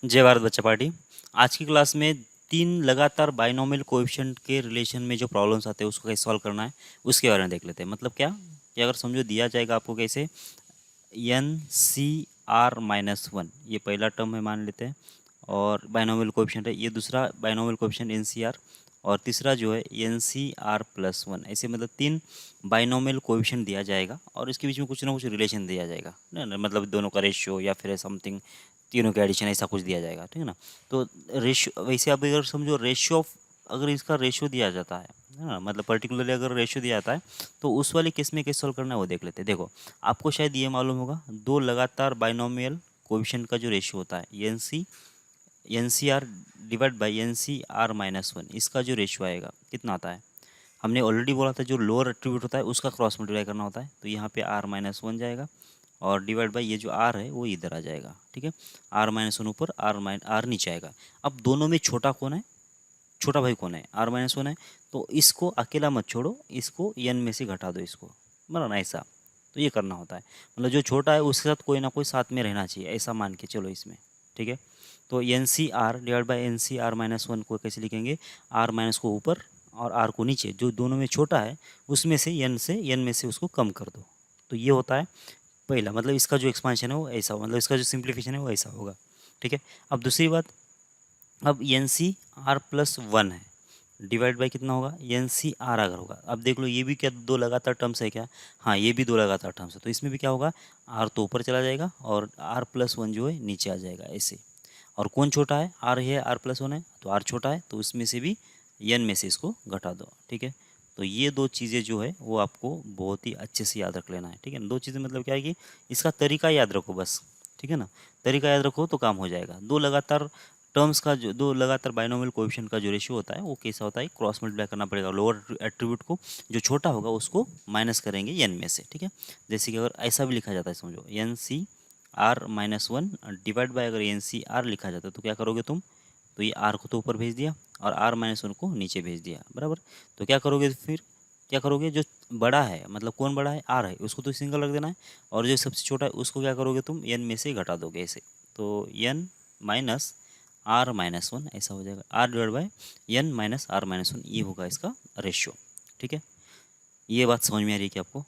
जय भारत बच्चा पार्टी। आज की क्लास में तीन लगातार बाइनोमियल कोएफिशिएंट के रिलेशन में जो प्रॉब्लम्स आते हैं उसको कैसे सॉल्व करना है उसके बारे में देख लेते हैं। मतलब क्या कि अगर समझो दिया जाएगा आपको कैसे N C are minus one, ये पहला टर्म है मान लेते हैं, और बाइनोमियल कोएफिशिएंट है ये दूसरा binomial coefficient N C R, और तीसरा जो है N C are plus one. ऐसे मतलब तीन बाइनोमियल कोएफिशिएंट दिया जाएगा और इसके बीच में कुछ ना कुछ रिलेशन दिया जाएगा ना, मतलब दोनों का रेशियो या फिर समथिंग तीनों का एडिशन ऐसा कुछ दिया जाएगा, ठीक है ना। तो रेशियो वैसे आप अगर समझो रेशियो ऑफ, अगर इसका रेशियो दिया जाता है ना, मतलब पर्टिकुलरली अगर रेशियो दिया जाता है तो उस वाले केस में कैसे सॉल्व करना है वो देख लेते हैं। देखो, आपको शायद ये मालूम होगा दो लगातार बाइनोमियल कोएफिशिएंट का जो रेशियो होता है N C are divide by N C are minus one, इसका जो रेशियो आएगा कितना आता है। हमने ऑलरेडी बोला था जो लोअर एट्रीब्यूट होता है उसका क्रॉस मल्टीप्लाई करना होता है, तो यहाँ पे आर माइनस वन जाएगा और डिवाइड बाई ये जो आर है वो इधर आ जाएगा, ठीक है। आर माइनस वन ऊपर, आर नीचे आएगा। अब दोनों में छोटा कौन है, छोटा भाई कौन है, आर माइनस वन है। तो इसको अकेला मत छोड़ो, इसको एन में से घटा दो इसको, मतलब ना ऐसा। तो ये करना होता है, मतलब जो छोटा है उसके साथ कोई ना कोई साथ में रहना चाहिए, ऐसा मान के चलो इसमें, ठीक है। तो N C are divide by N C are minus one को कैसे लिखेंगे, आर माइनस को ऊपर और आर को नीचे, जो दोनों में छोटा है उसमें से एन में से उसको कम कर दो। तो ये होता है पहला, मतलब इसका जो एक्सपांशन है वो ऐसा होगा, मतलब इसका जो सिंप्लीफिकेशन है वो ऐसा होगा, ठीक है। अब दूसरी बात, अब n C are plus one है, डिवाइड बाई कितना होगा एन सी आर अगर होगा। अब देख लो ये भी क्या दो लगातार टर्म्स है क्या, हाँ ये भी दो लगातार टर्म्स है, तो इसमें भी क्या होगा, आर तो ऊपर चला जाएगा और आर प्लस वन जो है नीचे आ जाएगा ऐसे। और कौन छोटा है, आर है, आर प्लस वन है, तो आर छोटा है तो उसमें से भी एन में से इसको घटा दो, ठीक है। तो ये दो चीज़ें जो है वो आपको बहुत ही अच्छे से याद रख लेना है, ठीक है। दो चीज़ें मतलब क्या है कि इसका तरीका याद रखो बस, ठीक है ना। तरीका याद रखो तो काम हो जाएगा। दो लगातार टर्म्स का जो दो लगातार बाइनोमियल कोएफिशिएंट का जो रेशियो होता है वो कैसा होता है, क्रॉस मल्टीप्लाई करना पड़ेगा। लोअर एट्रीब्यूट को जो छोटा होगा उसको माइनस करेंगे एन में से, ठीक है। जैसे कि अगर ऐसा भी लिखा जाता है समझो n C are minus one divide by अगर एन सी आर लिखा जाता है तो क्या करोगे तुम, तो ये आर को तो ऊपर भेज दिया और आर माइनस वन को नीचे भेज दिया, बराबर। तो क्या करोगे फिर, क्या करोगे जो बड़ा है, मतलब कौन बड़ा है, आर है, उसको तो सिंगल रख देना है, और जो सबसे छोटा है उसको क्या करोगे तुम एन में से घटा दोगे ऐसे। तो n minus r minus one ऐसा हो जाएगा, r divide by n minus r minus one, ये होगा इसका रेशियो, ठीक है। ये बात समझ में आ रही है कि आपको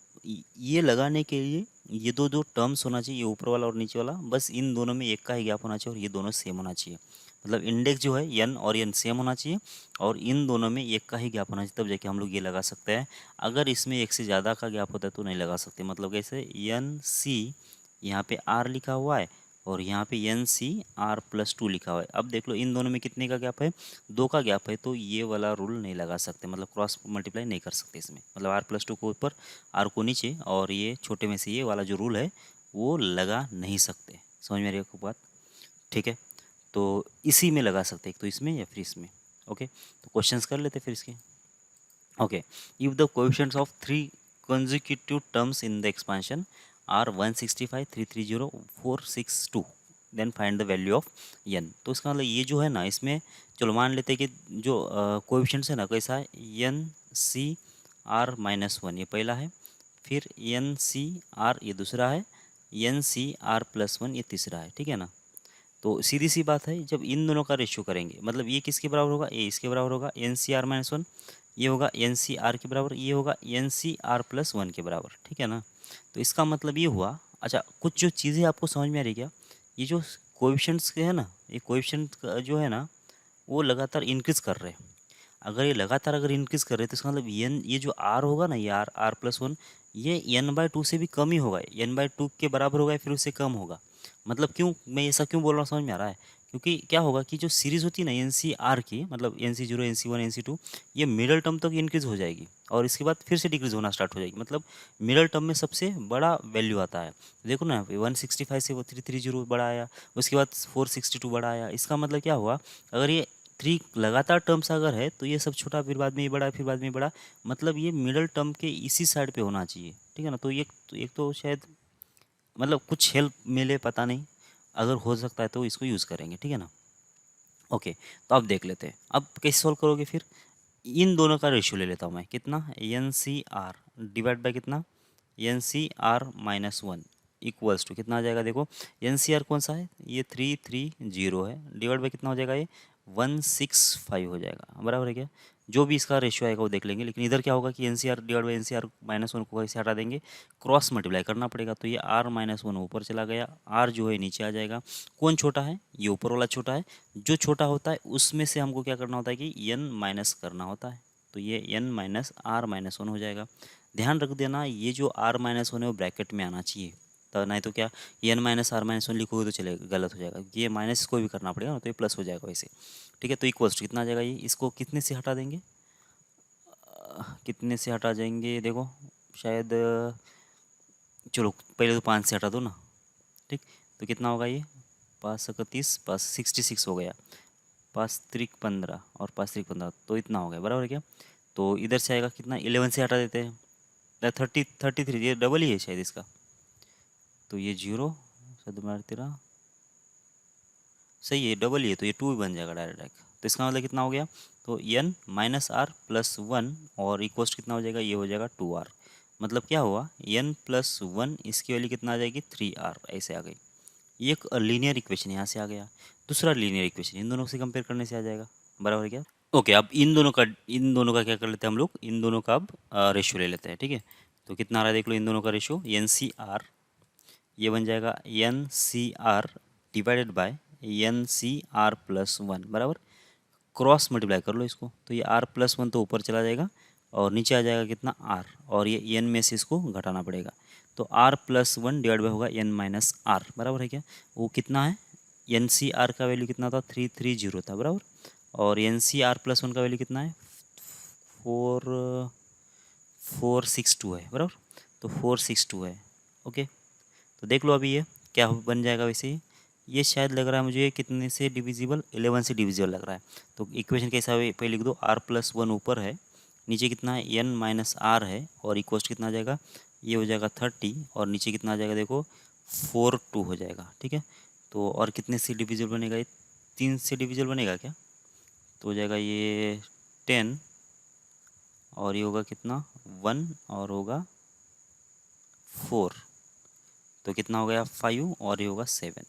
ये लगाने के लिए ये दो दो टर्म्स होना चाहिए, ये ऊपर वाला और नीचे वाला, बस इन दोनों में एक का ही गैप होना चाहिए और ये दोनों सेम होना चाहिए। मतलब इंडेक्स जो है एन और एन सेम होना चाहिए और इन दोनों में एक का ही गैप होना चाहिए, तब जाके हम लोग ये लगा सकते हैं। अगर इसमें एक से ज़्यादा का गैप होता है तो नहीं लगा सकते। मतलब कैसे, एन सी यहाँ पे आर लिखा हुआ है और यहाँ पे n C are plus two लिखा हुआ है। अब देख लो इन दोनों में कितने का गैप है, दो का गैप है, तो ये वाला रूल नहीं लगा सकते, मतलब क्रॉस मल्टीप्लाई नहीं कर सकते इसमें। मतलब आर प्लस टू को ऊपर, आर को नीचे, और ये छोटे में से ये वाला जो रूल है वो लगा नहीं सकते। समझ में आ रही है आपको बात, ठीक है। तो इसी में लगा सकते, एक तो इसमें या फिर इसमें। ओके, तो क्वेश्चंस कर लेते फिर इसके। Okay, if the coefficients of three consecutive terms in the expansion are 165, 330, 462, then find the value of n। तो इसका मतलब ये जो है ना, इसमें चलो मान लेते हैं कि जो कोएफिशिएंट्स है ना कैसा है, N C are minus one ये पहला है, फिर एन सी आर ये दूसरा है, N C are plus one ये तीसरा है, ठीक है ना। तो सीधी सी बात है, जब इन दोनों का रेशियो करेंगे, मतलब ये किसके बराबर होगा, ये इसके बराबर होगा n C are minus one, ये होगा एन सी आर के बराबर, ये होगा n C are plus one के बराबर, ठीक है ना। तो इसका मतलब ये हुआ। अच्छा, कुछ जो चीज़ें आपको समझ में आ रही क्या, ये जो कोएफिशिएंट्स के है ना, ये कोएफिशिएंट जो है ना वो लगातार इंक्रीज़ कर रहे हैं। अगर ये लगातार अगर इंक्रीज़ कर रहे हैं तो इसका मतलब एन, ये जो आर होगा ना, ये आर आर प्लस वन, ये एन बाई टू से भी कम ही होगा, एन बाई टू के बराबर होगा या फिर उससे कम होगा। मतलब क्यों मैं ऐसा क्यों बोल रहा हूँ, समझ में आ रहा है। क्योंकि क्या होगा कि जो सीरीज़ होती है ना एन सी आर की, मतलब n C zero, n C one, n C two, ये मिडल टर्म तक इंक्रीज़ हो जाएगी और इसके बाद फिर से डिक्रीज़ होना स्टार्ट हो जाएगी। मतलब मिडल टर्म में सबसे बड़ा वैल्यू आता है। देखो ना, 165 से वो 330 बड़ा आया, उसके बाद 462 बड़ा आया। इसका मतलब क्या हुआ, अगर ये थ्री लगातार टर्म्स अगर है तो ये सब छोटा, फिर बाद में ये बड़ा, फिर बाद में ये बड़ा, मतलब ये मिडल टर्म के इसी साइड पे होना चाहिए, ठीक है ना। तो एक तो शायद मतलब कुछ हेल्प मिले, पता नहीं, अगर हो सकता है तो इसको यूज़ करेंगे, ठीक है ना। ओके, तो अब देख लेते हैं अब कैसे सॉल्व करोगे फिर। इन दोनों का रेशियो ले लेता हूँ मैं, कितना, N C are divide by कितना, N C are minus one, equals to कितना आ जाएगा, देखो एनसीआर कौन सा है, ये 330 है, डिवाइड बाई कितना हो जाएगा, ये 165 हो जाएगा, बराबर है क्या। जो भी इसका रेशियो आएगा वो देख लेंगे, लेकिन इधर क्या होगा कि एनसीआर डिवाइड बाई एनसीआर -1 को कैसे हटा देंगे, क्रॉस मल्टीप्लाई करना पड़ेगा। तो ये R-1 ऊपर चला गया, R जो है नीचे आ जाएगा। कौन छोटा है, ये ऊपर वाला छोटा है। जो छोटा होता है उसमें से हमको क्या करना होता है कि n माइनस करना होता है। तो ये n माइनस R-1 हो जाएगा। ध्यान रख देना, ये जो R-1 है वो ब्रैकेट में आना चाहिए, तो नहीं तो क्या n माइनस R-1 लिखोगे तो चलेगा, गलत हो जाएगा। ये माइनस को भी करना पड़ेगा ना, तो ये प्लस हो जाएगा वैसे, ठीक है। तो इक्वल्स टू कितना आ जाएगा, ये इसको कितने से हटा देंगे, कितने से हटा जाएंगे, देखो शायद चलो पहले तो 5 से हटा दो ना, ठीक। तो कितना होगा ये, 5-31 66 हो गया, 5-3-15 और 5-3-15, तो इतना हो गया, बराबर है क्या। तो इधर से आएगा कितना, 11 से हटा देते हैं, 33, ये डबल ही है शायद इसका। तो ये 0 सद तेरा सही है, डबल ही है, तो ये 2 बन जाएगा डायरेक्ट। तो इसका मतलब कितना हो गया, तो n माइनस आर प्लस 1 और इक्वल्स कितना हो जाएगा, ये हो जाएगा 2r। मतलब क्या हुआ, n प्लस 1 इसकी वैल्यू कितना आ जाएगी, 3r, ऐसे आ गई। ये एक लीनियर इक्वेशन यहाँ से आ गया। दूसरा लीनियर इक्वेशन इन दोनों से कंपेयर करने से आ जाएगा, बराबर है क्या। ओके, अब इन दोनों का क्या कर लेते हैं हम लोग, इन दोनों का अब रेशियो ले लेते हैं, ठीक है। तो कितना आ रहा है देख लो, इन दोनों का रेशियो NCR, ये बन जाएगा NCR divided by NCR plus 1, बराबर। क्रॉस मल्टीप्लाई कर लो इसको, तो ये R+1 तो ऊपर चला जाएगा और नीचे आ जाएगा कितना R, और ये n में से इसको घटाना पड़ेगा। तो R+1 डिवाइड बाय होगा n माइनस R, बराबर है क्या। वो कितना है, NCR का वैल्यू कितना था, 330 था, बराबर। और NCR+1 का वैल्यू कितना है, 462 है, बराबर। तो 462 है, ओके। तो देख लो अभी ये क्या बन जाएगा वैसे ये शायद लग रहा है मुझे कितने से डिविजिबल, 11 से डिविजिबल लग रहा है। तो इक्वेशन कैसा है, पहले लिख दो, R+1 ऊपर है, नीचे कितना है n माइनस आर है, और इक्वस्ट कितना आ जाएगा, ये हो जाएगा 30, और नीचे कितना आ जाएगा देखो 42 हो जाएगा, ठीक है। तो और कितने से डिविजिबल बनेगा, ये 3 से डिविजिबल बनेगा क्या, तो हो जाएगा ये 10, और ये होगा कितना 1, और होगा 4, तो कितना हो गया 5, और ये होगा 7,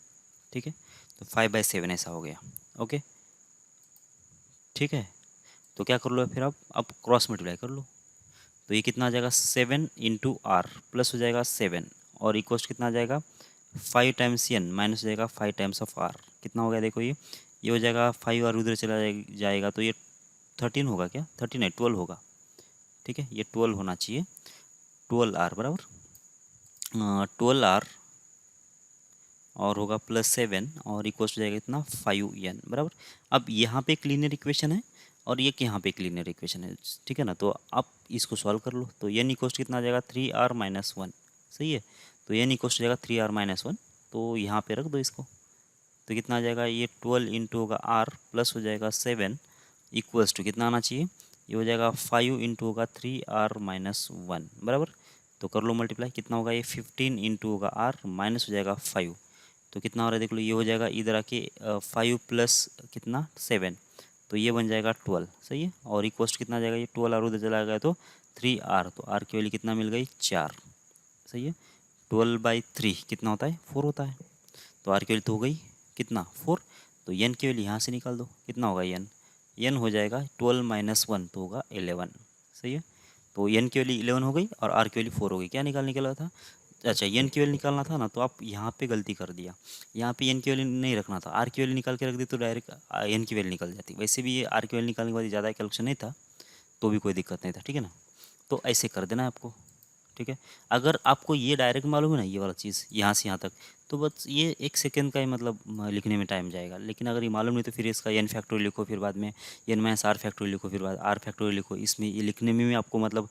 ठीक है। तो 5/7 ऐसा हो गया, ओके, ठीक है। तो क्या कर लो फिर अब क्रॉस मल्टीप्लाई कर लो, तो ये कितना आ जाएगा 7 इंटू आर प्लस हो जाएगा 7, और इक्वस्ट कितना आ जाएगा 5 टाइम्स n माइनस हो जाएगा 5 टाइम्स ऑफ आर, कितना हो गया देखो ये हो जाएगा 5 और उधर चला जाएगा, तो ये 13 होगा क्या, 13 है 12 होगा, ठीक है। ये 12 होना चाहिए, 12r बराबर 12r, और होगा +7, और इक्वल्स हो जाएगा इतना 5n, बराबर। अब यहाँ पे एक लीनियर इक्वेशन है और ये यहाँ पे एक लीनियर इक्वेशन है, ठीक है ना। तो आप इसको सॉल्व कर लो, तो n इक्वल्स कितना आ जाएगा 3r-1, सही है। तो n इक्वल्स हो जाएगा 3r-1, तो यहाँ पे रख दो इसको, तो कितना आ जाएगा, ये 12 इंटू होगा r प्लस हो जाएगा 7 इक्वल्स टू कितना आना चाहिए, ये हो जाएगा 5 इंटू होगा 3r-1, बराबर। तो कर लो मल्टीप्लाई, कितना होगा ये 15 इंटू होगा r माइनस हो जाएगा 5, तो कितना हो रहा है देख लो, ये हो जाएगा इधर आके 5 प्लस कितना 7, तो ये बन जाएगा 12, सही है। और इक्वस्ट कितना आ जाएगा, ये 12r उधर चला गया तो 3r, तो r की वैल्यू कितना मिल गई 4, सही है। 12/3 कितना होता है 4 होता है, तो r की वैल्यू तो हो गई कितना 4, तो n की वैल्यू यहाँ से निकाल दो, कितना होगा n हो जाएगा 12 माइनस 1 तो होगा 11, सही है। तो n की वैल्यू 11 हो गई और r की वैल्यू 4 हो गई, क्या निकालने के लिए था, अच्छा n की वैल्यू निकालना था ना, तो आप यहाँ पे गलती कर दिया, यहाँ पे n की वैल्यू नहीं रखना था, r की वैल्यू निकाल के रख दी तो डायरेक्ट n की वैल्यू निकल जाती। वैसे भी ये r की वैल्यू निकालने के बाद ज़्यादा कैलकुलेशन नहीं था, तो भी कोई दिक्कत नहीं था, ठीक है ना। तो ऐसे कर देना है आपको, ठीक है। अगर आपको ये डायरेक्ट मालूम है ना, ये वाला चीज़ यहाँ से यहाँ तक, तो बस ये 1 सेकेंड का ही मतलब लिखने में टाइम जाएगा। लेकिन अगर ये मालूम नहीं तो फिर इसका n फैक्टोरियल लिखो, फिर बाद में n माइनस आर फैक्टोरियल लिखो, फिर बाद r फैक्टोरियल लिखो, इसमें ये लिखने में भी आपको मतलब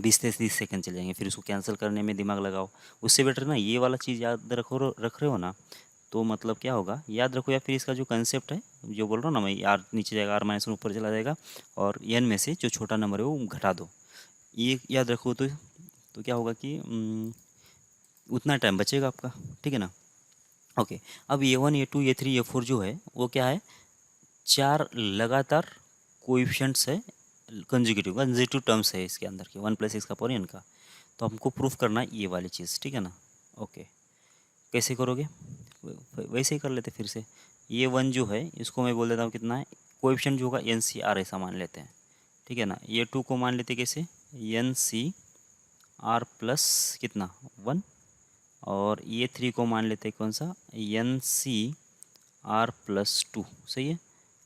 20 से 30 सेकेंड चल जाएंगे, फिर उसको कैंसिल करने में दिमाग लगाओ। उससे बेटर ना ये वाला चीज़ याद रख रहे हो ना, तो मतलब क्या होगा याद रखो, या फिर इसका जो कंसेप्ट है जो बोल रहा हूँ ना मैं, आर नीचे जाएगा, r-1 ऊपर चला जाएगा, और n में से जो छोटा नंबर है वो घटा दो, ये याद रखो। तो क्या होगा कि उतना टाइम बचेगा आपका, ठीक है ना। ओके, अब A1 A2 A3 A4 जो है वो क्या है, 4 लगातार कोएफिशिएंट्स है, कंसेक्यूटिव टर्म्स है इसके अंदर के, 1 + x का पावर n का। तो हमको प्रूफ करना है ये वाली चीज़, ठीक है ना। ओके। कैसे करोगे? वैसे ही कर लेते फिर से। ये 1 जो है इसको मैं बोल देता हूँ कितना है, कोएफिशिएंट जो होगा NCR ऐसा मान लेते हैं, ठीक है ना। ये 2 को मान लेते कैसे, NCR प्लस कितना 1, और ये 3 को मान लेते कौन सा, NCR प्लस 2, सही है।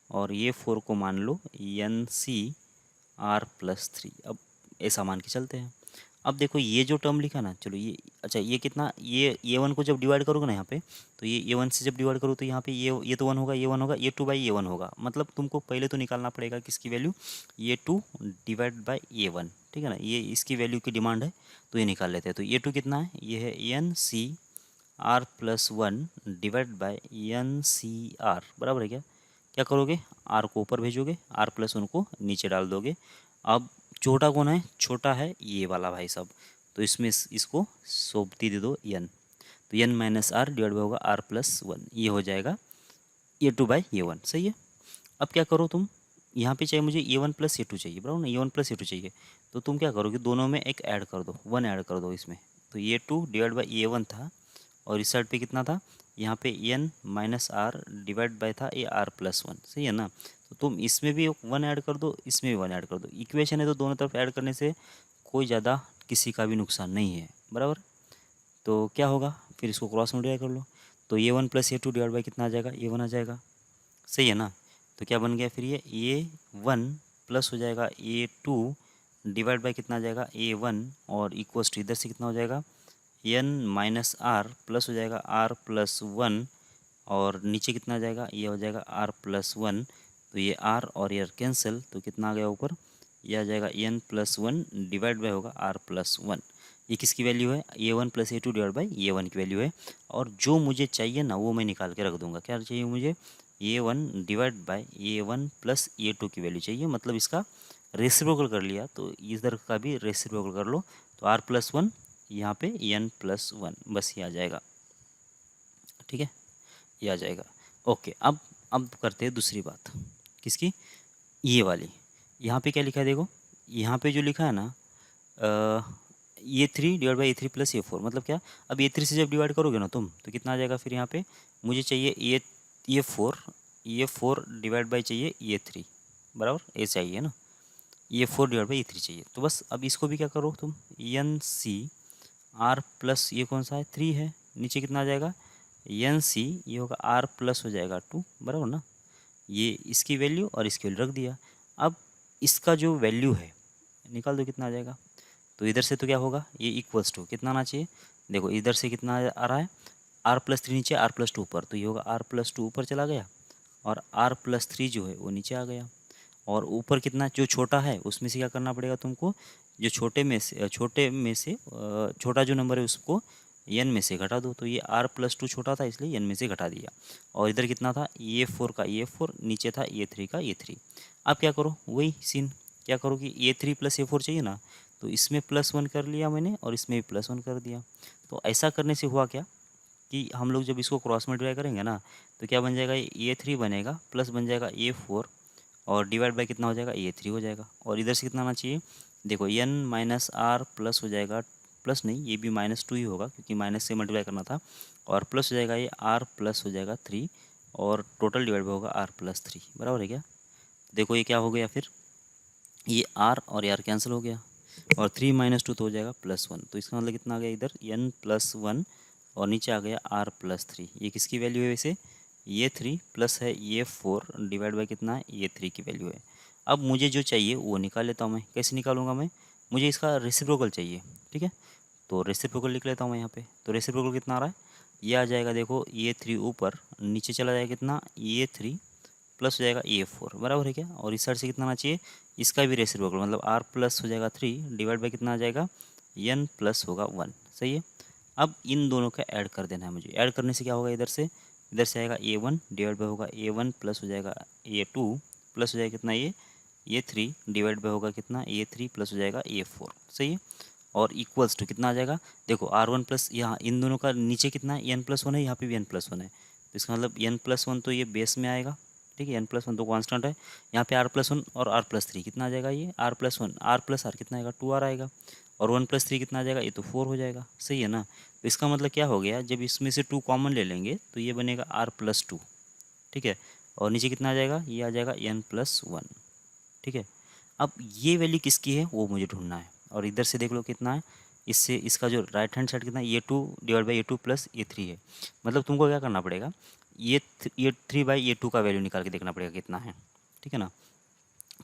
और ये 4 को मान लो NCR प्लस 3। अब ऐसा मान के चलते हैं। अब देखो ये जो टर्म लिखा ना, चलो ये अच्छा, ये कितना, ये 1 को जब डिवाइड करोगे ना यहाँ पे, तो ये 1 से जब डिवाइड करो तो यहाँ पे ये तो 1 होगा, ये 1 होगा, ये 2 बाई ये 1 होगा। मतलब तुमको पहले तो निकालना पड़ेगा किसकी वैल्यू, ये 2 डिवाइड बाई ये 1, ठीक है ना। ये इसकी वैल्यू की डिमांड है तो ये निकाल लेते हैं। तो ये 2 कितना है, ये है NCR plus 1 divide by NCR, बराबर है क्या। क्या करोगे, आर को ऊपर भेजोगे, आर प्लस 1 को नीचे डाल दोगे। अब छोटा कौन है, छोटा है ये वाला भाई साहब, तो इसमें इसको सोबती दे दो n, तो n minus r divide by होगा r प्लस 1, ये हो जाएगा ये 2 बाई ये 1, सही है। अब क्या करो तुम, यहाँ पे चाहिए मुझे ये 1 प्लस ये 2 चाहिए, बराबर ना, ये 1 प्लस ये 2 चाहिए। तो तुम क्या करोगे, दोनों में एक ऐड कर दो, 1 ऐड कर दो इसमें। तो ये 2 डिवाइड बाई ये 1 था, और इस साइड पे कितना था, यहाँ पे n minus r divide by था ये r प्लस 1, सही है ना। तो तुम इसमें भी 1 ऐड कर दो, इसमें भी 1 ऐड कर दो। इक्वेशन है तो दोनों तरफ ऐड करने से कोई ज़्यादा किसी का भी नुकसान नहीं है, बराबर। तो क्या होगा, फिर इसको क्रॉस मल्टीप्लाई कर लो, तो ये 1 प्लस ये 2 डिवाइड बाई कितना आ जाएगा, ये 1 आ जाएगा, सही है ना। तो क्या बन गया फिर, ये 1 प्लस हो जाएगा ये 2 डिवाइड बाई कितना आ जाएगा, ये 1, और इक्वल्स टू इधर से कितना हो जाएगा, n माइनस आर प्लस हो जाएगा r प्लस 1, और नीचे कितना आ जाएगा, ये हो जाएगा r प्लस 1। तो ये r और ये कैंसिल, तो कितना आ गया ऊपर, ये आ जाएगा n प्लस 1 डिवाइड बाई होगा r प्लस 1। ये किसकी वैल्यू है, ये 1 प्लस ये 2 डिवाइड बाई ये 1 की वैल्यू है। और जो मुझे चाहिए ना वो मैं निकाल के रख दूंगा। क्या चाहिए मुझे, ये 1 डिवाइड बाई ये 1 प्लस ये 2 की वैल्यू चाहिए, मतलब इसका रेसिप्रोकल कर लिया, तो इधर का भी रेसिप्रोकल कर लो। तो r प्लस 1 यहाँ पे n प्लस 1, बस ये आ जाएगा, ठीक है, ये आ जाएगा। ओके, अब करते हैं दूसरी बात, किसकी, ये वाली। यहाँ पे क्या लिखा है देखो, यहाँ पे जो लिखा है ना, ये 3 डिवाइड बाई ए 3 प्लस ये 4, मतलब क्या, अब ये 3 से जब डिवाइड करोगे ना तुम, तो कितना आ जाएगा फिर यहाँ पे, मुझे चाहिए ये 4 डिवाइड बाई चाहिए ये 3, बराबर, ये चाहिए ना, ये 4 डिवाइड बाई ये 3 चाहिए। तो बस अब इसको भी क्या करो तुम, NCR प्लस ये कौन सा है, 3 है, नीचे कितना आ जाएगा, NC ये होगा R प्लस हो जाएगा 2, बराबर ना। ये इसकी वैल्यू और इसकी वैल्यू रख दिया। अब इसका जो वैल्यू है निकाल दो, कितना आ जाएगा। तो इधर से तो क्या होगा, ये इक्वल्स टू कितना आना चाहिए, देखो इधर से कितना आ रहा है, R प्लस 3 नीचे, R प्लस 2 ऊपर, तो ये होगा R प्लस 2 ऊपर चला गया, और R प्लस 3 जो है वो नीचे आ गया। और ऊपर कितना जो छोटा है उसमें से क्या करना पड़ेगा तुमको, जो छोटे में से छोटा जो नंबर है उसको n में से घटा दो। तो ये r प्लस 2 छोटा था इसलिए n में से घटा दिया। और इधर कितना था, ये 4 का ये 4, नीचे था ये 3 का ये 3। अब क्या करो, वही सीन, क्या करो कि ये 3 प्लस ये 4 चाहिए ना, तो इसमें +1 कर लिया मैंने और इसमें भी +1 कर दिया। तो ऐसा करने से हुआ क्या कि हम लोग जब इसको क्रॉस मल्टीप्लाई करेंगे ना, तो क्या बन जाएगा, ये 3 बनेगा, प्लस बन जाएगा ये 4, और डिवाइड बाय कितना हो जाएगा, ये 3 हो जाएगा। और इधर से कितना आना चाहिए, देखो n माइनस आर प्लस हो जाएगा, प्लस नहीं ये भी -2 ही होगा क्योंकि माइनस से मल्टीप्लाई करना था, और प्लस हो जाएगा ये r प्लस हो जाएगा 3, और टोटल डिवाइड बाय होगा r प्लस 3, बराबर है क्या। देखो ये क्या हो गया फिर, ये r और ये r कैंसिल हो गया, और 3 - 2 तो हो जाएगा +1। तो इसका मतलब कितना आ गया, इधर n प्लस 1 और नीचे आ गया r प्लस 3। ये किसकी वैल्यू है वैसे, ये 3 प्लस है ये 4 डिवाइड बाय कितना है, ये 3 की वैल्यू है। अब मुझे जो चाहिए वो निकाल लेता हूँ मैं। कैसे निकालूंगा मैं, मुझे इसका रेसिप्रोकल चाहिए, ठीक है। तो रेसिप्रोकल लिख लेता हूँ मैं यहाँ पे। तो रेसिप्रोकल कितना आ रहा है, ये आ जाएगा, देखो ये 3 ऊपर, नीचे चला जाएगा कितना, ये 3 प्लस हो जाएगा ये 4, बराबर है क्या। और इस साइड से कितना आना चाहिए, इसका भी रेसिप्रोकल, मतलब r प्लस हो जाएगा 3 डिवाइड बाय कितना आ जाएगा, n प्लस होगा 1, सही है। अब इन दोनों का ऐड कर देना है मुझे। ऐड करने से क्या होगा, इधर से आएगा a1 डिवाइड बाय होगा a1 प्लस हो जाएगा a2 प्लस हो जाएगा कितना, ये 3 डिवाइड बाय होगा कितना, ये 3 प्लस हो जाएगा ये 4, सही है। और इक्वल्स टू कितना आ जाएगा, देखो r1 प्लस, यहाँ इन दोनों का नीचे कितना है, n+1 है, यहाँ पे भी n+1 है, तो इसका मतलब n+1 तो ये बेस में आएगा, ठीक है। n+1 तो कांस्टेंट है, यहाँ पे r+1 और r+3 कितना आ जाएगा, ये r+1 r प्लस r कितना आएगा, 2r आएगा, और 1+3 कितना आ जाएगा, ये तो 4 हो जाएगा, सही है ना। तो तो इसका मतलब क्या हो गया, जब इसमें से 2 कॉमन ले लेंगे तो ये बनेगा r+2, ठीक है। और नीचे कितना आ जाएगा, ये आ जाएगा n+1, ठीक है। अब ये वैल्यू किसकी है वो मुझे ढूंढना है। और इधर से देख लो कितना है, इससे इसका जो राइट हैंड साइड कितना है, a2 divide by a2 plus a3 है। मतलब तुमको क्या करना पड़ेगा, ये 3/a2 का वैल्यू निकाल के देखना पड़ेगा कितना है, ठीक है ना।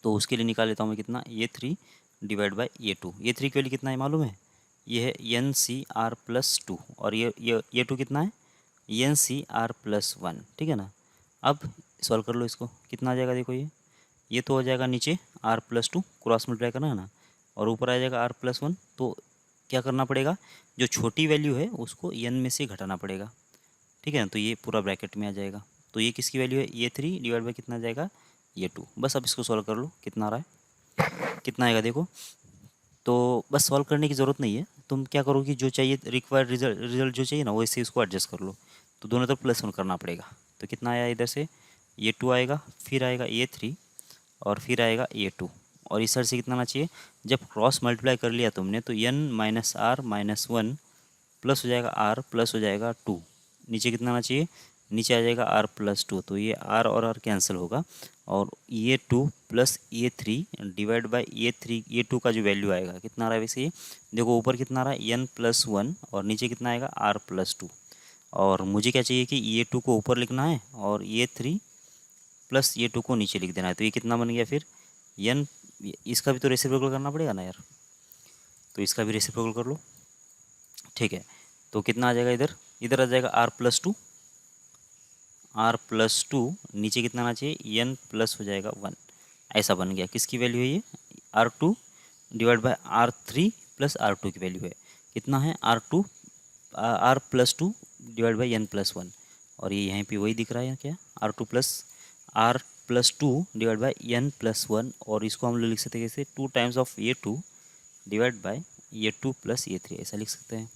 तो उसके लिए निकाल लेता हूँ मैं कितना, a3 divide by a2। a3 की वैल्यू कितना है मालूम है, ये है NCR+2, और ये a2 कितना है, NCR+1, ठीक है ना। अब सॉल्व कर लो इसको, कितना आ जाएगा देखो, ये तो हो जाएगा नीचे r+2 क्रॉस मल्टीप्लाई करना है ना, और ऊपर आ जाएगा r+1। तो क्या करना पड़ेगा, जो छोटी वैल्यू है उसको n में से घटाना पड़ेगा, ठीक है ना। तो ये पूरा ब्रैकेट में आ जाएगा। तो ये किसकी वैल्यू है, a3 डिवाइड बाई कितना आ जाएगा, a2। बस अब इसको सॉल्व कर लो, कितना आ रहा है, कितना आएगा देखो। तो बस सॉल्व करने की ज़रूरत नहीं है, तुम क्या करो कि जो चाहिए रिक्वायर्ड रिजल्ट जो चाहिए ना वैसे इसको एडजस्ट कर लो। तो दोनों तरफ +1 करना पड़ेगा। तो कितना आया इधर से, a2 आएगा, फिर आएगा a3, और फिर आएगा a2, और इस साइड से कितना आना चाहिए, जब क्रॉस मल्टीप्लाई कर लिया तुमने तो n-r-1 प्लस हो जाएगा r प्लस हो जाएगा 2, नीचे कितना आना चाहिए, नीचे आ जाएगा r+2। तो ये r और r कैंसिल होगा, और ये 2 plus a3 divide by a2 का जो वैल्यू आएगा कितना आ रहा है वैसे, ये देखो ऊपर कितना आ रहा है n+1, और नीचे कितना आएगा r+2। और मुझे क्या चाहिए कि a2 को ऊपर लिखना है और a3 प्लस a2 को नीचे लिख देना है। तो ये कितना बन गया फिर n, इसका भी तो रेसिप्रोकल करना पड़ेगा ना यार, तो इसका भी रेसिप्रोकल कर लो, ठीक है। तो कितना आ जाएगा इधर, इधर आ जाएगा r+2, r+2 नीचे कितना आना चाहिए, n प्लस हो जाएगा 1, ऐसा बन गया। किसकी वैल्यू है ये, r2 divide by r3 plus r2 की वैल्यू है, कितना है r+2 डिवाइड बाई n+1, और ये यहीं पे वही दिख रहा है क्या, r+2 डिवाइड बाई n+1, और इसको हम लोग लिख सकते हैं कैसे, 2 times of a2 divide by a2 plus a3, ऐसा लिख सकते हैं।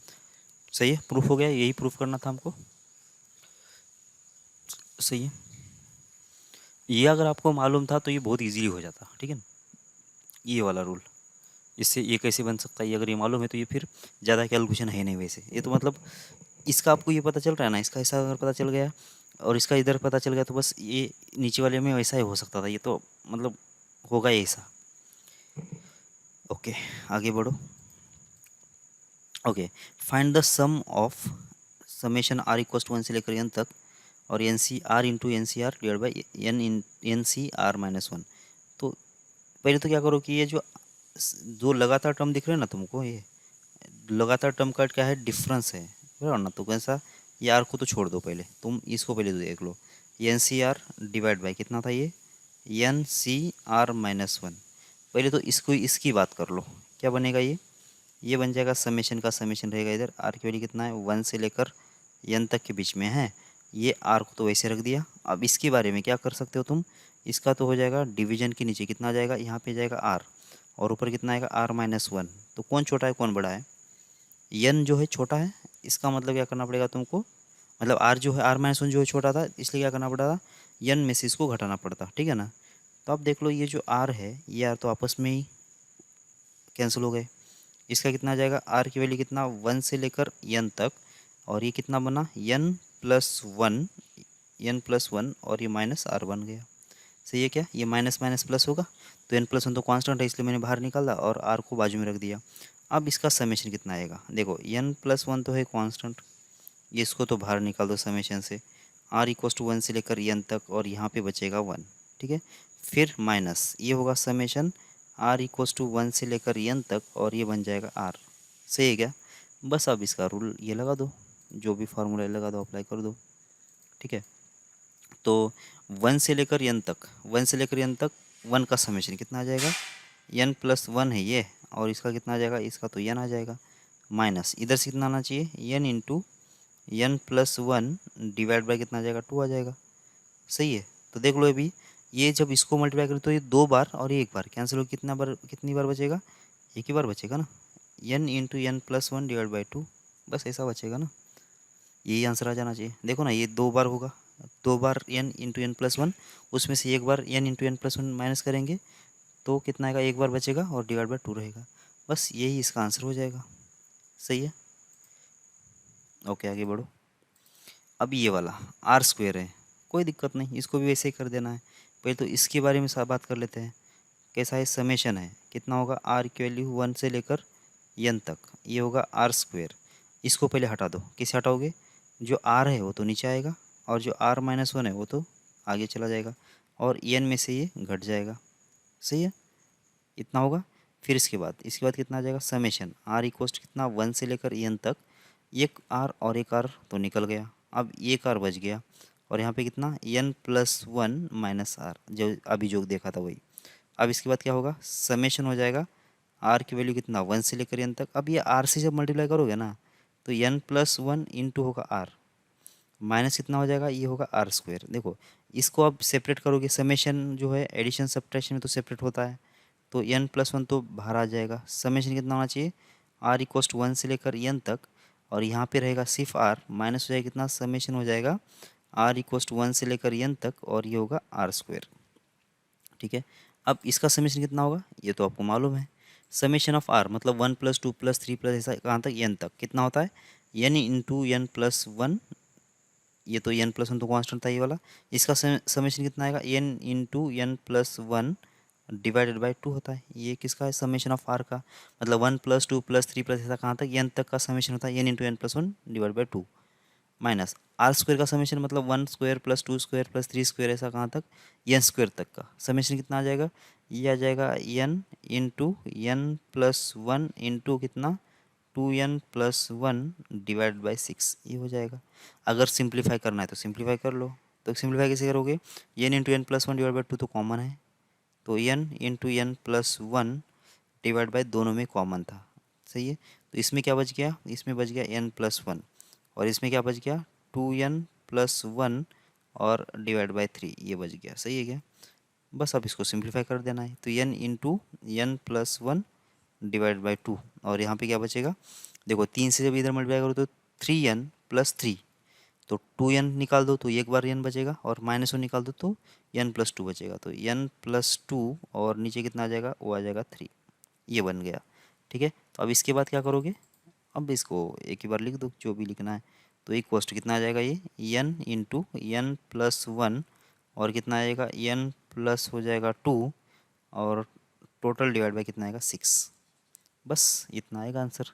सही है, प्रूफ हो गया, यही प्रूफ करना था हमको, सही है। ये अगर आपको मालूम था तो ये बहुत इजीली हो जाता, ठीक है ना, ये वाला रूल। इससे ये कैसे बन सकता है, ये अगर ये मालूम है तो ये फिर ज़्यादा कैलकुलेशन है नहीं वैसे। ये तो मतलब इसका आपको ये पता चल रहा है ना, इसका ऐसा अगर पता चल गया और इसका इधर पता चल गया तो बस ये नीचे वाले में वैसा ही हो सकता था, ये तो मतलब होगा ही ऐसा। ओके, आगे बढ़ो। Okay, find the sum of summation r equal to 1 से लेकर n तक, और n C r into n C are divide by n-c r-1। तो पहले तो क्या करो कि ये जो लगातार टर्म दिख रहे हैं ना तुमको, ये लगातार टर्म का क्या है, डिफरेंस है, बराबर ना। तो कैसा, ये आर को तो छोड़ दो, पहले तुम इसको पहले देख लो, N C are divide by कितना था ये, n-c-r-1। पहले तो इसको इसकी बात कर लो, क्या बनेगा ये बन जाएगा समेशन का समेशन रहेगा, इधर आर की वैल्यू कितना है 1 से लेकर n तक के बीच में है। ये आर को तो वैसे रख दिया। अब इसके बारे में क्या कर सकते हो तुम, इसका तो हो जाएगा डिवीजन के नीचे कितना आ जाएगा, यहाँ पे जाएगा आर, और ऊपर कितना आएगा r-1। तो कौन छोटा है कौन बड़ा है, n जो है छोटा है, इसका मतलब क्या करना पड़ेगा तुमको, मतलब r जो है r-1 जो है छोटा था, इसलिए क्या करना पड़ा था, n में से इसको घटाना पड़ता, ठीक है ना। तो अब देख लो ये जो r है, ये r तो आपस में ही कैंसिल हो गए। इसका कितना आ जाएगा, r की वैल्यू कितना 1 से लेकर n तक, और ये कितना बना n+1 और ये -r बन गया। सही है क्या, ये माइनस माइनस प्लस होगा, तो n+1 तो कांस्टेंट है इसलिए मैंने बाहर निकाला और r को बाजू में रख दिया। अब इसका समेशन कितना आएगा, देखो n+1 तो है कांस्टेंट, ये इसको तो बाहर निकाल दो समेशन से, r इक्वल टू 1 से लेकर n तक, और यहाँ पे बचेगा 1, ठीक है। फिर माइनस ये होगा समेशन r इक्वल टू 1 से लेकर n तक, और ये बन जाएगा r। सही है क्या, बस अब इसका रूल ये लगा दो, जो भी फार्मूला लगा दो अप्लाई कर दो, ठीक है। तो 1 से लेकर n तक, 1 से लेकर n तक 1 का समेशन कितना आ जाएगा, n+1 है ये, और इसका कितना आ जाएगा, इसका तो n आ जाएगा, माइनस इधर से कितना आना चाहिए, n into n+1 divide by कितना आ जाएगा, 2 आ जाएगा। सही है, तो देख लो अभी ये जब इसको मल्टीप्लाई करें तो ये 2 बार और ये 1 बार कैंसिल हो, कितनी बार बचेगा, एक ही बार बचेगा ना, n into n+1 divide by 2, बस ऐसा बचेगा ना, यही आंसर आ जाना चाहिए। देखो ना ये 2 बार होगा, 2 बार n इंटू n+1, उसमें से 1 बार n इंटू n+1 माइनस करेंगे तो कितना आएगा, 1 बार बचेगा और डिवाइड बाई 2 रहेगा, बस यही इसका आंसर हो जाएगा। सही है। ओके आगे बढ़ो। अब ये वाला आर स्क्वेयर है, कोई दिक्कत नहीं, इसको भी वैसे ही कर देना है। पहले तो इसके बारे में बात कर लेते हैं। कैसा है, समेशन है, कितना होगा, आर की वैल्यू 1 से लेकर एन तक, ये होगा आर स्क्वेयर। इसको पहले हटा दो, किसे हटाओगे, जो आर है वो तो नीचे आएगा, और जो आर माइनस 1 है वो तो आगे चला जाएगा, और एन में से ये घट जाएगा। सही है, इतना होगा। फिर इसके बाद कितना आ जाएगा, समेशन आर इक्वस्ट कितना, 1 से लेकर एन तक, एक आर और एक आर तो निकल गया, अब एक आर बच गया, और यहाँ पे कितना, एन प्लस 1 माइनस आर, जो अभी जो देखा था वही। अब इसके बाद क्या होगा, समेशन हो जाएगा, आर की वैल्यू कितना, 1 से लेकर एन तक। अब ये आर से जब मल्टीप्लाई करोगे ना, तो एन प्लस 1 इंटू होगा आर, माइनस कितना हो जाएगा, ये होगा आर स्क्वेयर। देखो इसको अब सेपरेट करोगे, समेशन जो है एडिशन सब्ट्रैक्शन में तो सेपरेट होता है, तो एन प्लस 1 तो बाहर आ जाएगा। समेशन कितना होना चाहिए, आर इक्वस्ट 1 से लेकर एन तक, और यहाँ पे रहेगा सिर्फ आर, माइनस हो जाएगा कितना, समेशन हो जाएगा आर इक्वस्ट 1 से लेकर एन तक, और ये होगा आर स्क्वेयर। ठीक है, अब इसका समेशन कितना होगा, ये तो आपको मालूम है, समेशन ऑफ आर मतलब 1 प्लस 2 प्लस 3 प्लस ऐसा कहाँ तक, एन तक, कितना होता है, एन इंटू एन प्लस 1, ये तो एन प्लस 1 तो कांस्टेंट था ये वाला, इसका समेशन कितना आएगा, n into n plus 1 divided by 2 होता है। ये किसका है, समेशन ऑफ आर का, मतलब 1 प्लस 2 प्लस 3 प्लस ऐसा कहाँ तक, एन तक का समेशन होता है, n into n plus 1 divide by 2, minus r square का समेशन मतलब 1 square plus 2 square plus 3 square ऐसा कहाँ तक, एन स्क्वायर तक का समेशन कितना आ जाएगा, ये आ जाएगा n into n plus 1 into कितना, 2n प्लस 1 डिवाइड बाई 6, ये हो जाएगा। अगर सिंप्लीफाई करना है तो सिंप्लीफाई कर लो, तो सिंप्लीफाई कैसे करोगे, n into n plus 1 divide by 2 तो कॉमन है, तो n into n plus 1 divide by दोनों में कॉमन था। सही है, तो इसमें क्या बच गया, इसमें बच गया एन प्लस 1, और इसमें क्या बच गया, 2n प्लस 1 और डिवाइड बाई 3, ये बच गया। सही है क्या, बस अब इसको सिंप्लीफाई कर देना है, तो n into n plus 1 divide by 2, और यहाँ पे क्या बचेगा, देखो 3 से जब इधर मल्टीप्लाई करो तो 3n प्लस 3, तो 2n निकाल दो तो एक बार n बचेगा, और माइनस 1 निकाल दो तो n प्लस 2 बचेगा, तो n प्लस 2 और नीचे कितना आ जाएगा, वो आ जाएगा 3, ये बन गया। ठीक है, तो अब इसके बाद क्या करोगे, अब इसको एक ही बार लिख दो जो भी लिखना है, तो इक्वस्ट कितना आ जाएगा, ये n इंटू एन प्लस 1, और कितना आएगा, n प्लस हो जाएगा 2, और टोटल डिवाइड बाई कितना आएगा, 6, बस इतना आएगा आंसर,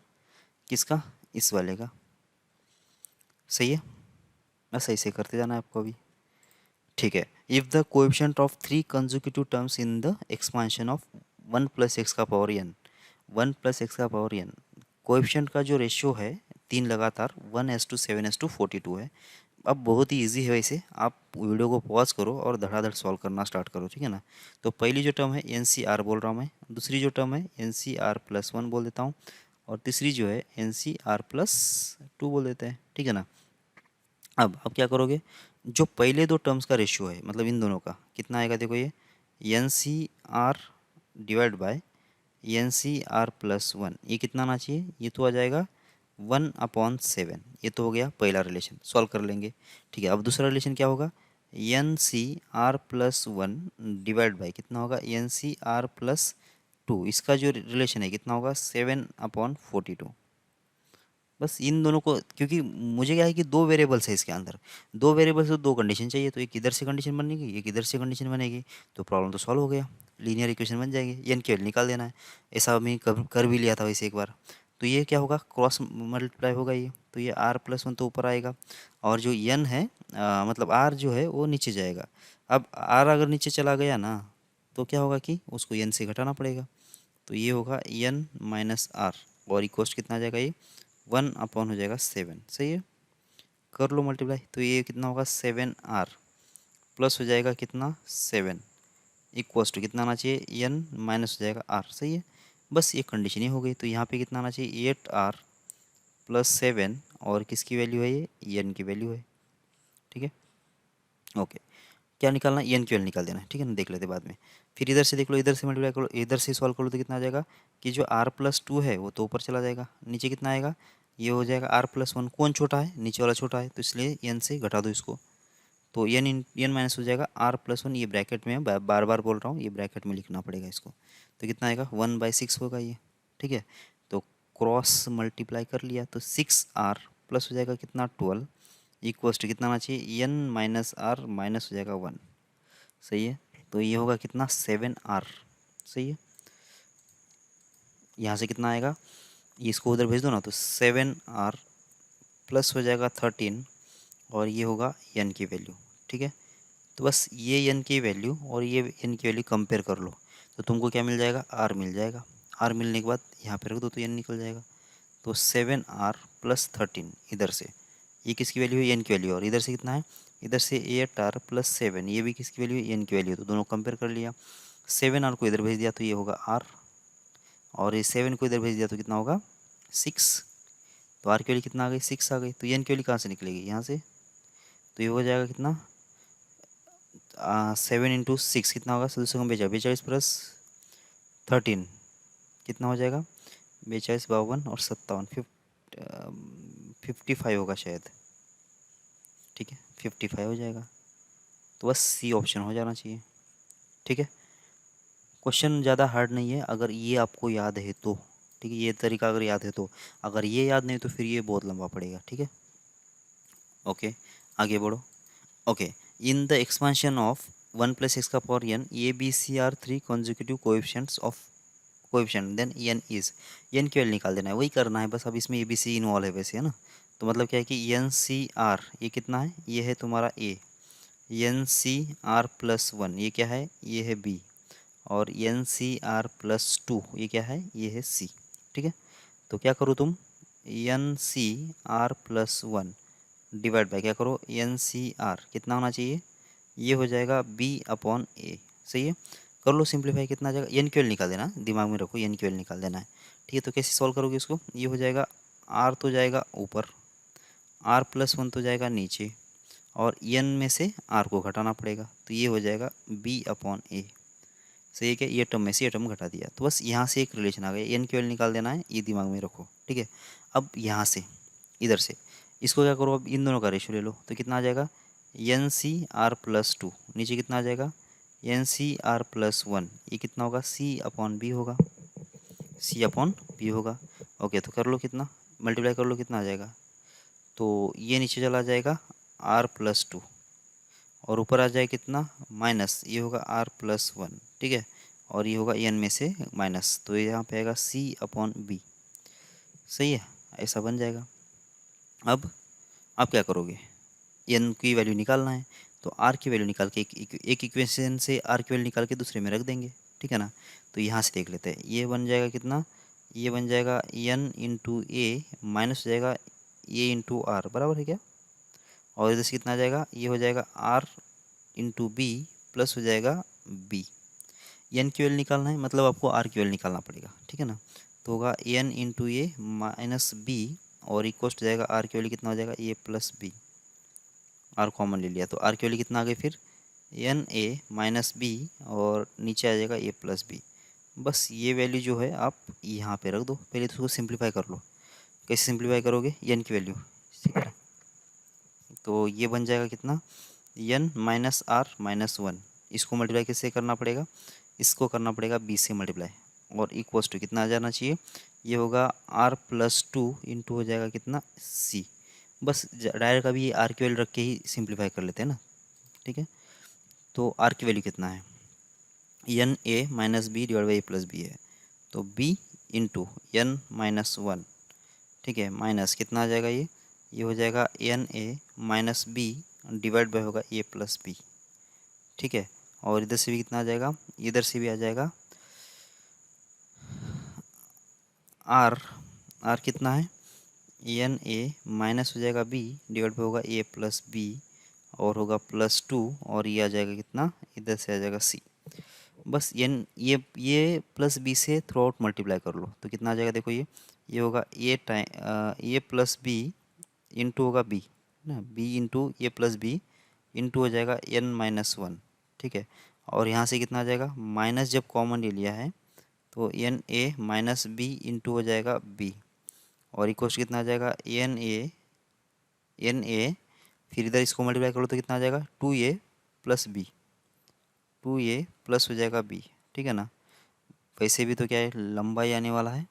किसका, इस वाले का। सही है, बस ऐसे करते जाना है आपको अभी। ठीक है, if the coefficient of 3 consecutive terms in the expansion of 1 plus x का पावर एन, 1 प्लस एक्स का पावर एन, कोएफिशिएंट का जो रेशियो है 3 लगातार 1:7:42 है। अब बहुत ही इजी है वैसे, आप वीडियो को पॉज करो और धड़ाधड़ सॉल्व करना स्टार्ट करो, ठीक है ना। तो पहली जो टर्म है एन सी आर बोल रहा हूँ मैं, दूसरी जो टर्म है एन सी आर प्लस 1 बोल देता हूँ, और तीसरी जो है एन सी आर प्लस 2 बोल देते हैं, ठीक है ना। अब क्या करोगे, जो पहले दो टर्म्स का रेशियो है मतलब इन दोनों का कितना आएगा, देखो ये n C are divide by n C are plus 1, ये कितना आना चाहिए, ये तो आ जाएगा 1/7, ये तो हो गया पहला रिलेशन, सॉल्व कर लेंगे। ठीक है, अब दूसरा रिलेशन क्या होगा, n C are plus 1 divide by कितना होगा, एन सी आर प्लस 2, इसका जो रिलेशन है कितना होगा, 7/42। बस इन दोनों को, क्योंकि मुझे क्या है कि दो वेरिएबल्स है इसके अंदर, दो वेरिएबल्स तो दो कंडीशन चाहिए, तो एक इधर से कंडीशन बनेगी एक इधर से कंडीशन बनेगी, तो प्रॉब्लम तो सॉल्व हो गया, लीनियर इक्वेशन बन जाएगी, एन की वैल्यू निकाल देना है। ऐसा मैं कर भी लिया था वैसे एक बार। तो ये क्या होगा, क्रॉस मल्टीप्लाई होगा ये, तो ये आर प्लस 1 तो ऊपर आएगा, और जो एन है मतलब आर जो है वो नीचे जाएगा। अब आर अगर नीचे चला गया ना, तो क्या होगा कि उसको एन से घटाना पड़ेगा, तो ये होगा एन माइनस आर, और इक्वस्ट कितना आ जाएगा, ये 1 हो जाएगा 7। सही है, कर लो मल्टीप्लाई, तो ये कितना होगा 7r प्लस हो जाएगा कितना 7, इक्वस टू कितना आना चाहिए, n माइनस हो जाएगा r। सही है, बस ये कंडीशन ही हो गई, तो यहाँ पे कितना आना चाहिए 8r प्लस 7, और किसकी वैल्यू है, ये n की वैल्यू है। ठीक है, ओके, क्या निकालना है, एन की वैल्यू निकाल देना है, ठीक है ना, देख लेते बाद में। फिर इधर से देख लो, इधर से मल्टीप्लाई करो, इधर से सॉल्व करो, तो कितना आ जाएगा कि जो आर प्लस 2 है वो तो ऊपर चला जाएगा, नीचे कितना आएगा, ये हो जाएगा आर प्लस 1, कौन छोटा है, नीचे वाला छोटा है, तो इसलिए एन से घटा दो इसको, तो एन माइनस हो जाएगा आर प्लस 1, ये ब्रैकेट में है, बार बार बोल रहा हूँ, ये ब्रैकेट में लिखना पड़ेगा इसको, तो कितना आएगा 1/6 होगा ये। ठीक है, तो क्रॉस मल्टीप्लाई कर लिया, तो 6r प्लस हो जाएगा कितना 12 इक्वल्स टू कितना आना चाहिए n माइनस आर माइनस हो जाएगा 1। सही है, तो ये होगा कितना 7r। सही है, यहाँ से कितना आएगा, इसको उधर भेज दो ना, तो 7r प्लस हो जाएगा 13 और ये होगा n की वैल्यू। ठीक है, तो बस ये n की वैल्यू और ये n की वैल्यू कंपेयर कर लो, तो तुमको क्या मिल जाएगा, r मिल जाएगा। r मिलने के बाद यहाँ पे रख दो तो n निकल जाएगा। तो 7r प्लस 13 इधर से, ये किसकी वैल्यू है, n की वैल्यू, और इधर से कितना है, इधर से 8r प्लस 7, ये भी किसकी वैल्यू है, n की वैल्यू, तो दोनों कंपेयर कर लिया। 7r को इधर भेज दिया तो ये होगा r, और ये 7 को इधर भेज दिया तो कितना होगा 6। तो r की वैल्यू कितना आ गई, 6 आ गई। तो n की वैल्यू कहाँ से निकलेगी, यहाँ से, तो ये हो जाएगा कितना 7 × 6 कितना होगा, 42 प्लस 13 कितना हो जाएगा 42 52 और 57 55 होगा शायद। ठीक है, 55 हो जाएगा। तो बस सी ऑप्शन हो जाना चाहिए। ठीक है, क्वेश्चन ज़्यादा हार्ड नहीं है अगर ये आपको याद है तो। ठीक है, ये तरीका अगर याद है तो, अगर ये याद नहीं तो फिर ये बहुत लंबा पड़ेगा। ठीक है, ओके, आगे बढ़ो। Okay, in the expansion of 1 + x का power n, a b c are 3 consecutive coefficients of coefficient, then n is, n की वैल्यू निकाल देना है, वही करना है बस। अब इसमें ए बी सी इन्वॉल्व है वैसे, है ना। तो मतलब क्या है कि एन सी आर ये कितना है, ये है तुम्हारा ए, एन सी आर प्लस 1 ये क्या है, ये है बी, और एन सी आर प्लस 2 ये क्या है, ये है सी। ठीक है, तो क्या करो तुम, n C are plus 1 divide by क्या करो, एन सी आर कितना होना चाहिए, ये हो जाएगा बी अपॉन ए। सही है, कर लो सिंप्लीफाई, कितना आ जाएगा, एन की वैल्यू निकाल देना, दिमाग में रखो एन की वैल्यू निकाल देना है। ठीक है, तो कैसे सॉल्व करोगे इसको, ये हो जाएगा आर तो जाएगा ऊपर, आर प्लस 1 तो जाएगा नीचे, और एन में से आर को घटाना पड़ेगा, तो ये हो जाएगा बी अपॉन ए। सही है क्या, ये टर्म में से ये टर्म घटा दिया, तो बस यहाँ से एक रिलेशन आ गया, एन की वैल्यू निकाल देना है, ये दिमाग में रखो। ठीक है, अब यहाँ से इधर से इसको क्या करो, अब इन दोनों का रेशियो ले लो, तो कितना आ जाएगा, एन सी आर प्लस 2 नीचे कितना आ जाएगा, एन सी आर प्लस 1 ये कितना होगा, सी अपॉन बी होगा, सी अपॉन बी होगा। ओके, तो कर लो कितना, मल्टीप्लाई कर लो कितना आ जाएगा, तो ये नीचे चला जाएगा आर प्लस 2 और ऊपर आ जाए कितना माइनस, ये होगा आर प्लस 1। ठीक है, और ये होगा एन में से माइनस, तो ये यहाँ पे आएगा सी अपॉन बी। सही है, ऐसा बन जाएगा। अब आप क्या करोगे, एन की वैल्यू निकालना है, तो आर की वैल्यू निकाल के एक इक्वेशन से आर की वैल्यू निकाल के दूसरे में रख देंगे। ठीक है ना, तो यहाँ से देख लेते हैं, ये बन जाएगा कितना, ये बन जाएगा एन इंटू ए माइनस हो जाएगा ए इंटू आर, बराबर है क्या, और इधर से कितना आ जाएगा, ये हो जाएगा आर इंटू बी प्लस हो जाएगा बी। एन की वैल्यू निकालना है, मतलब आपको आर की वैल्यू निकालना पड़ेगा। ठीक है ना, तो होगा एन इंटू ए माइनस बी और इक्वल हो जाएगा आर की वैल्यू कितना हो जाएगा, ए प्लस बी, आर कॉमन ले लिया तो आर की वैल्यू कितना आ गई फिर, एन ए माइनस बी और नीचे आ जाएगा ए प्लस बी। बस ये वैल्यू जो है आप यहाँ पे रख दो, पहले तो उसको सिंप्लीफाई कर लो। कैसे सिंप्लीफाई करोगे, एन की वैल्यू, ठीक है, तो ये बन जाएगा कितना, एन माइनस आर माइनस 1, इसको मल्टीप्लाई किससे करना पड़ेगा, इसको करना पड़ेगा बी से मल्टीप्लाई, और इक्वल्स टू कितना आ जाना चाहिए, ये होगा आर प्लस 2 इंटू हो जाएगा कितना सी। बस डायरेक्ट अभी ये आर की वैल्यू रख के ही सिंप्लीफाई कर लेते हैं ना। ठीक है, तो आर की वैल्यू कितना है, n a minus b divide by a plus b है, तो बी इंटू एन माइनस 1। ठीक है, माइनस कितना आ जाएगा, ये हो जाएगा n a minus b divide by होगा ए प्लस बी। ठीक है, और इधर से भी कितना आ जाएगा, इधर से भी आ जाएगा आर, आर कितना है, एन ए माइनस हो जाएगा बी डिवाइड बाई होगा ए प्लस बी और होगा प्लस 2, और ये आ जाएगा कितना, इधर से आ जाएगा सी। बस एन ये प्लस बी से थ्रू आउट मल्टीप्लाई कर लो, तो कितना आ जाएगा, देखो ये होगा ए प्लस बी इंटू होगा बी ना, बी इंटू ए प्लस बी इंटू हो जाएगा एन माइनस 1। ठीक है, और यहाँ से कितना आ जाएगा, माइनस जब कॉमन ले लिया है तो n a minus b into हो जाएगा बी, और इक्वल्स कितना आ जाएगा, एन ए फिर इधर इसको मल्टीप्लाई करो तो कितना आ जाएगा, 2a plus B, 2a plus हो जाएगा बी। ठीक है ना, वैसे भी तो क्या है, लंबा ही आने वाला है।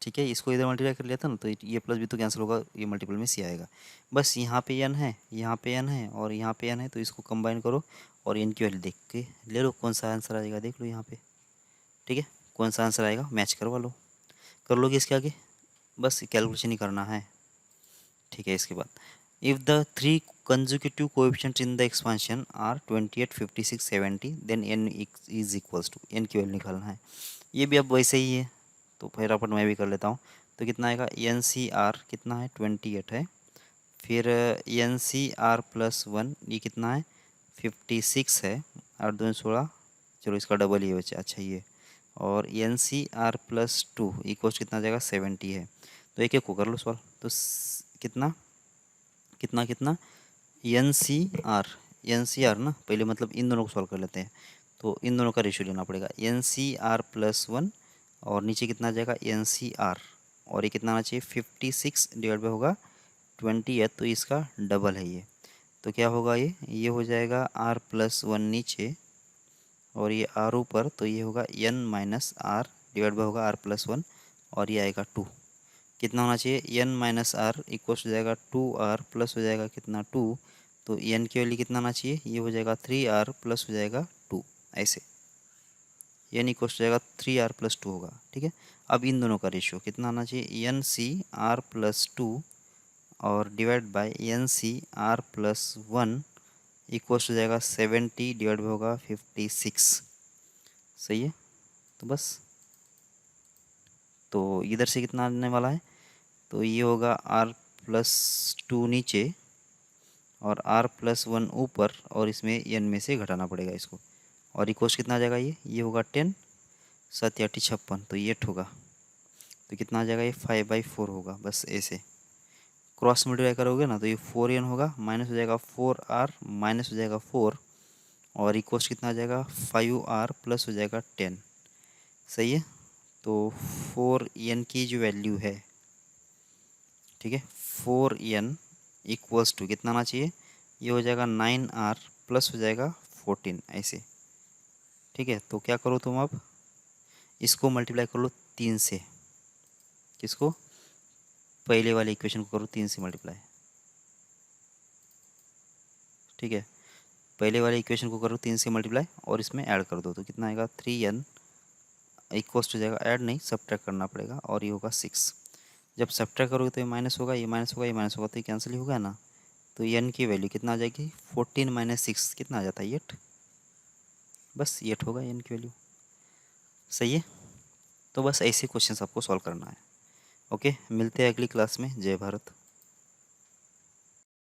ठीक। ठीक है, इसको इधर मल्टीप्लाई कर लिया था ना, तो ये प्लस भी तो कैंसिल होगा, ये मल्टीपल में सी आएगा। बस यहाँ पे n है, यहाँ पे n है और यहाँ पे n है, तो इसको कंबाइन करो और n की वैल्यू देख के ले लो, कौन सा आंसर आएगा देख लो यहाँ पे। ठीक है, कौन सा आंसर आएगा मैच करवा लो, कर लोगे इसके आगे, बस कैलकुलेशन ही करना है। ठीक है, इसके बाद if the three consecutive coefficients in the expansion are 28, 56, 70 then n is equals to, n की वैल्यू निकालना है। ये भी अब वैसे ही है, तो फिर अपन मैं भी कर लेता हूँ। तो कितना आएगा, एन सी आर कितना है 28 है, फिर एन सी आर प्लस 1 ये कितना है 56 है, 8 दूनी 16, चलो इसका डबल ही बचा, अच्छा ये, और n C are plus 2 equal कितना आ जाएगा 70 है। तो एक एक को कर लो सॉल्व, तो कितना कितना कितना एन सी आर ना, पहले मतलब इन दोनों को सॉल्व कर लेते हैं। तो इन दोनों का रेशियो लेना पड़ेगा, एन सी आर प्लस 1 और नीचे कितना आ जाएगा एन सी आर, और ये कितना आना चाहिए 56 डिवाइड बाई होगा 20 है, तो इसका डबल है ये। तो क्या होगा, ये हो जाएगा आर प्लस 1 नीचे और ये आर ऊपर, तो ये होगा n minus r divide by होगा आर प्लस 1 और ये आएगा 2। कितना होना चाहिए, एन माइनस आर इक्वल्स हो जाएगा 2r प्लस हो जाएगा कितना 2, तो एन की वैल्यू कितना आना चाहिए, ये हो जाएगा 3r प्लस हो जाएगा 2, ऐसे एन इक्वल्स हो जाएगा 3r प्लस 2 होगा। ठीक है, अब इन दोनों का रेशियो कितना आना चाहिए, एन सी आर प्लस 2 और divide by n C are plus 1 equals हो जाएगा 70 डिवाइड बाय होगा 56। सही है, तो बस, तो इधर से कितना आने वाला है, तो ये होगा r प्लस 2 नीचे और r प्लस 1 ऊपर, और इसमें n में से घटाना पड़ेगा इसको, और इक्वल्स कितना आ जाएगा, ये होगा 10, 7 8 56, तो ये 8 होगा, तो कितना आ जाएगा, ये 5/4 होगा। बस ऐसे क्रॉस मल्टीप्लाई करोगे ना, तो ये 4n होगा, माइनस हो जाएगा 4r माइनस हो जाएगा 4, और इक्वल्स कितना आ जाएगा 5r प्लस हो जाएगा 10। सही है, तो 4n की जो वैल्यू है, ठीक है, 4n इक्वल्स टू कितना आना चाहिए, ये हो जाएगा 9r प्लस हो जाएगा 14 ऐसे। ठीक है, तो क्या करो तुम, अब इसको मल्टीप्लाई कर लो 3 से, किसको, पहले वाले इक्वेशन को करो 3 से मल्टीप्लाई। ठीक है, पहले वाले इक्वेशन को करो 3 से मल्टीप्लाई और इसमें ऐड कर दो, तो कितना आएगा 3n इक्वल्स हो जाएगा, ऐड नहीं सब्ट्रैक्ट करना पड़ेगा, और ये होगा 6। जब सब्ट्रैक्ट करोगे तो ये माइनस होगा, ये माइनस होगा, ये माइनस होगा, तो ये कैंसिल ही होगा ना। तो n की वैल्यू कितना आ जाएगी 14 माइनस 6 कितना आ जाता है 8, बस 8 होगा n की वैल्यू। सही है, तो बस ऐसे क्वेश्चन आपको सॉल्व करना है। ओके, मिलते हैं अगली क्लास में। जय भारत।